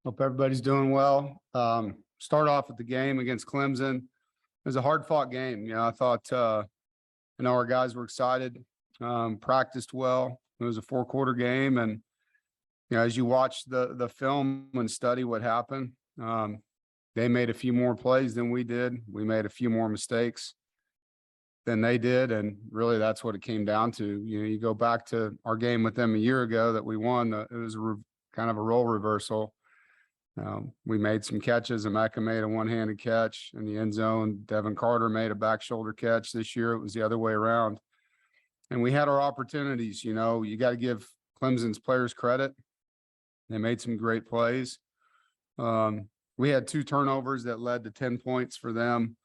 Hope everybody's doing well. Start off with the game against Clemson. It was a hard fought game. I thought, our guys were excited, practiced well. It was a 4-quarter game. And, as you watch the film and study what happened, they made a few more plays than we did. We made a few more mistakes than they did. And really, that's what it came down to. You go back to our game with them a year ago that we won. It was kind of a role reversal. We made some catches. Emeka made a one-handed catch in the end zone. Devin Carter made a back shoulder catch. This year, it was the other way around. And we had our opportunities. You got to give Clemson's players credit. They made some great plays. We had 2 turnovers that led to 10 points for them.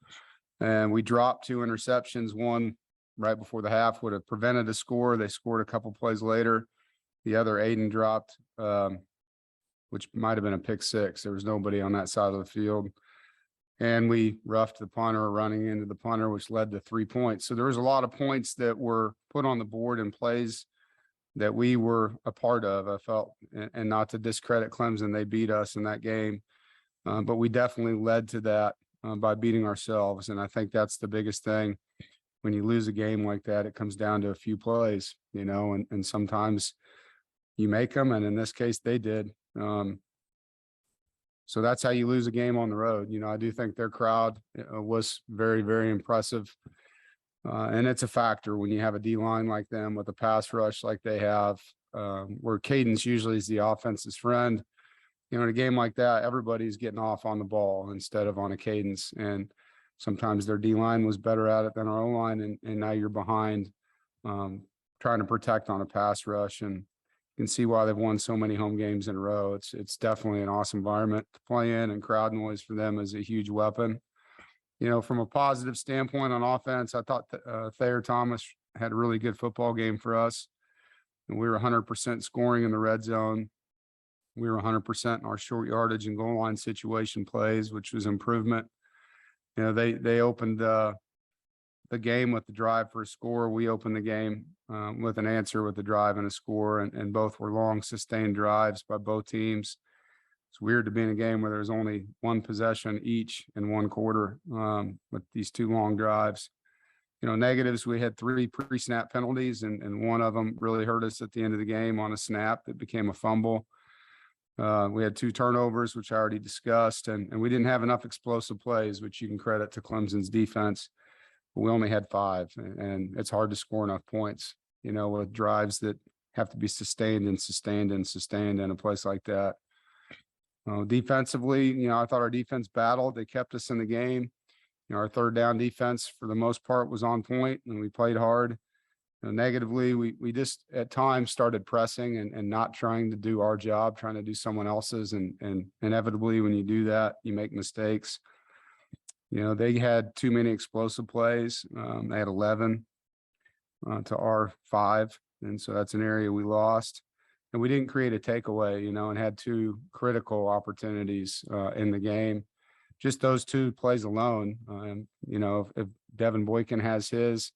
And we dropped 2 interceptions. One right before the half would have prevented a score. They scored a couple plays later. The other, Aiden, dropped, which might have been a pick 6. There was nobody on that side of the field. And we roughed the punter running into the punter, which led to 3 points. So there was a lot of points that were put on the board in plays that we were a part of, I felt, and not to discredit Clemson, they beat us in that game. But we definitely led to that by beating ourselves. And I think that's the biggest thing. When you lose a game like that, it comes down to a few plays, and sometimes you make them. And in this case, they did. So that's how you lose a game on the road. I do think their crowd was very, very impressive. And it's a factor when you have a D-line like them with a pass rush like they have, where cadence usually is the offense's friend. In a game like that, everybody's getting off on the ball instead of on a cadence. And sometimes their D-line was better at it than our O-line, and now you're behind trying to protect on a pass rush. And you can see why they've won so many home games in a row. It's definitely an awesome environment to play in, and crowd noise for them is a huge weapon. From a positive standpoint on offense, I thought Thayer Thomas had a really good football game for us. And we were 100% scoring in the red zone. We were 100% in our short yardage and goal line situation plays, which was improvement. They opened the game with the drive for a score. We opened the game with an answer with a drive and a score, and both were long, sustained drives by both teams. It's weird to be in a game where there's only one possession each in one quarter with these 2 long drives. Negatives, we had 3 pre-snap penalties, and one of them really hurt us at the end of the game on a snap that became a fumble. We had 2 turnovers, which I already discussed, and we didn't have enough explosive plays, which you can credit to Clemson's defense. We only had 5, and it's hard to score enough points, with drives that have to be sustained and sustained and sustained in a place like that. Defensively, I thought our defense battled. They kept us in the game. Our third down defense, for the most part, was on point, and we played hard. Negatively, we just at times started pressing and not trying to do our job, trying to do someone else's. And inevitably, when you do that, you make mistakes. They had too many explosive plays. They had 11 to our 5. And so that's an area we lost. And we didn't create a takeaway, and had 2 critical opportunities in the game. Just those 2 plays alone. If Devin Boykin has his,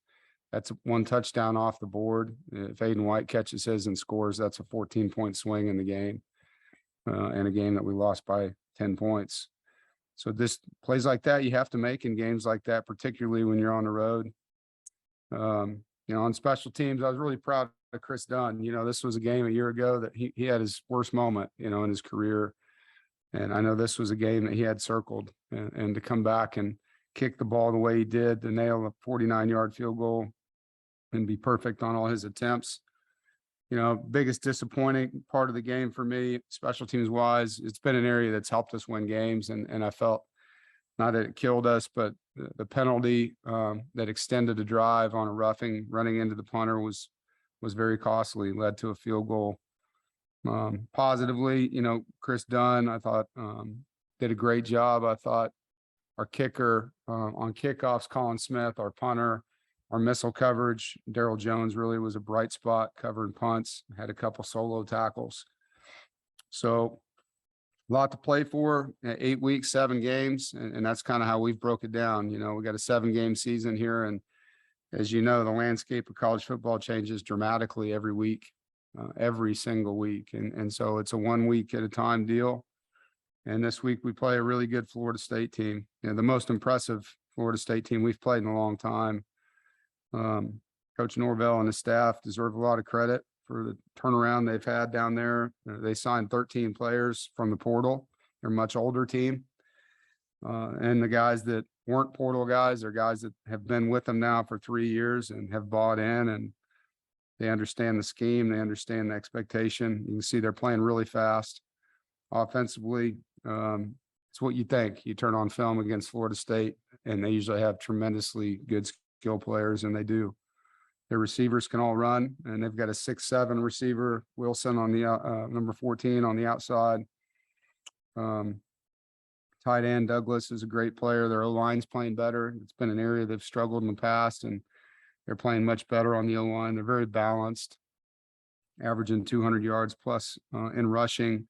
that's 1 touchdown off the board. If Aiden White catches his and scores, that's a 14-point swing in the game, and a game that we lost by 10 points. So this plays like that you have to make in games like that, particularly when you're on the road. On special teams, I was really proud of Chris Dunn. This was a game a year ago that he had his worst moment, in his career. And I know this was a game that he had circled, and to come back and kick the ball the way he did, to nail a 49-yard field goal and be perfect on all his attempts. Biggest disappointing part of the game for me, special teams wise, it's been an area that's helped us win games. And I felt, not that it killed us, but the penalty that extended the drive on a roughing running into the punter was very costly, led to a field goal. Positively, Chris Dunn, I thought, did a great job. I thought our kicker on kickoffs, Colin Smith, our punter, our missile coverage, Daryl Jones really was a bright spot covering punts, had a couple solo tackles. So a lot to play for, 8 weeks, 7 games. And that's kind of how we've broke it down. We got a 7-game season here. And as you know, the landscape of college football changes dramatically every week, every single week. And so it's a 1 week at a time deal. And this week we play a really good Florida State team. You know, the most impressive Florida State team we've played in a long time. Coach Norvell and his staff deserve a lot of credit for the turnaround they've had down there. They signed 13 players from the portal. They're a much older team. And the guys that weren't portal guys are guys that have been with them now for 3 years and have bought in, and they understand the scheme. They understand the expectation. You can see they're playing really fast. Offensively, it's what you think. You turn on film against Florida State, and they usually have tremendously good skill players, and they do. Their receivers can all run, and they've got a 6'7" receiver, Wilson on the number 14 on the outside. Tight end Douglas is a great player. Their O-line's playing better. It's been an area they've struggled in the past, and they're playing much better on the O-line. They're very balanced, averaging 200 yards plus in rushing.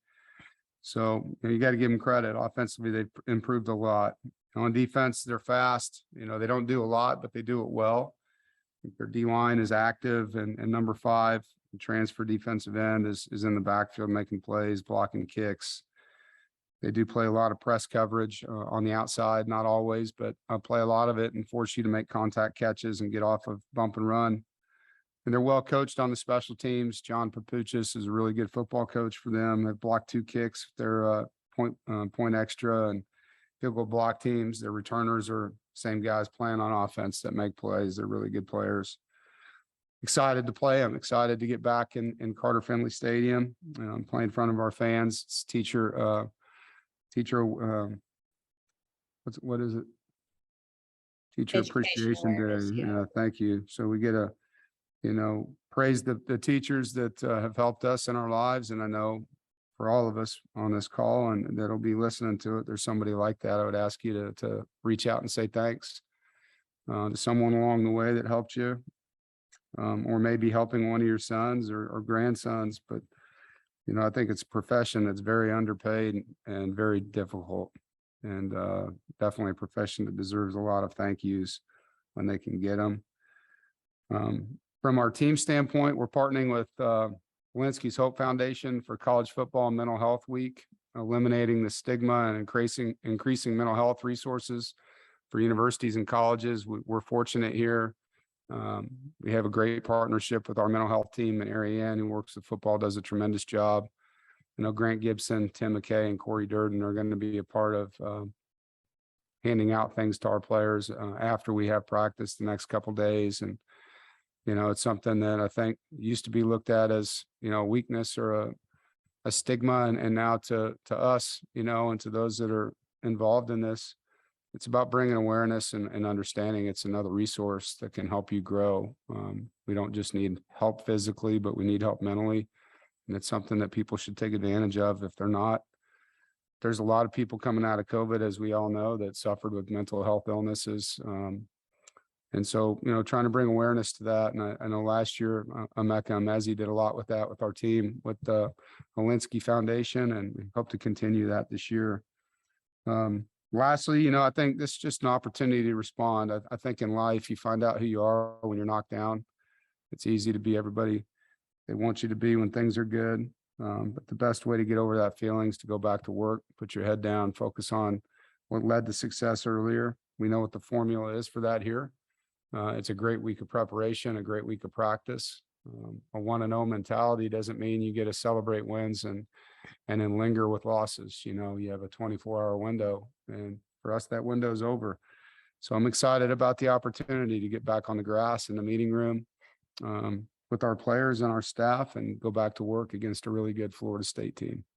So you got to give them credit. Offensively, they've improved a lot. On defense, they're fast. You know, they don't do a lot, but they do it well. Their D-line is active, and number 5, the transfer defensive end, is in the backfield making plays, blocking kicks. They do play a lot of press coverage on the outside, not always, but play a lot of it and force you to make contact catches and get off of bump and run. And they're well coached on the special teams. John Papuchis is a really good football coach for them. They've blocked 2 kicks. They're point extra and field goal block teams. Their returners are same guys playing on offense that make plays. They're really good players. Excited to play. I'm excited to get back in Carter Finley Stadium. Play in front of our fans. It's teacher, what is it? Teacher Appreciation Day. Thank you. So we get a, praise the teachers that have helped us in our lives. And I know for all of us on this call and that'll be listening to it, there's somebody like that. I would ask you to reach out and say thanks to someone along the way that helped you, or maybe helping one of your sons or grandsons. But, I think it's a profession that's very underpaid and very difficult, and definitely a profession that deserves a lot of thank yous when they can get them. From our team standpoint, we're partnering with Walensky's Hope Foundation for College Football and Mental Health Week, eliminating the stigma and increasing mental health resources for universities and colleges. We're fortunate here. We have a great partnership with our mental health team in Ariane, who works with football, does a tremendous job. Grant Gibson, Tim McKay, and Corey Durden are going to be a part of handing out things to our players after we have practice the next couple of days. And it's something that I think used to be looked at as, a weakness or a stigma. And now to us, and to those that are involved in this, it's about bringing awareness and understanding it's another resource that can help you grow. We don't just need help physically, but we need help mentally. And it's something that people should take advantage of if they're not. There's a lot of people coming out of COVID, as we all know, that suffered with mental health illnesses. And so, trying to bring awareness to that. And I know last year, Emeka Emezi did a lot with that with our team, with the Walensky Foundation, and we hope to continue that this year. Lastly, I think this is just an opportunity to respond. I think in life, you find out who you are when you're knocked down. It's easy to be everybody they want you to be when things are good. But the best way to get over that feeling is to go back to work, put your head down, focus on what led to success earlier. We know what the formula is for that here. It's a great week of preparation, a great week of practice. A 1-0 mentality doesn't mean you get to celebrate wins and then linger with losses. You have a 24-hour window, and for us, that window is over. So I'm excited about the opportunity to get back on the grass in the meeting room with our players and our staff and go back to work against a really good Florida State team.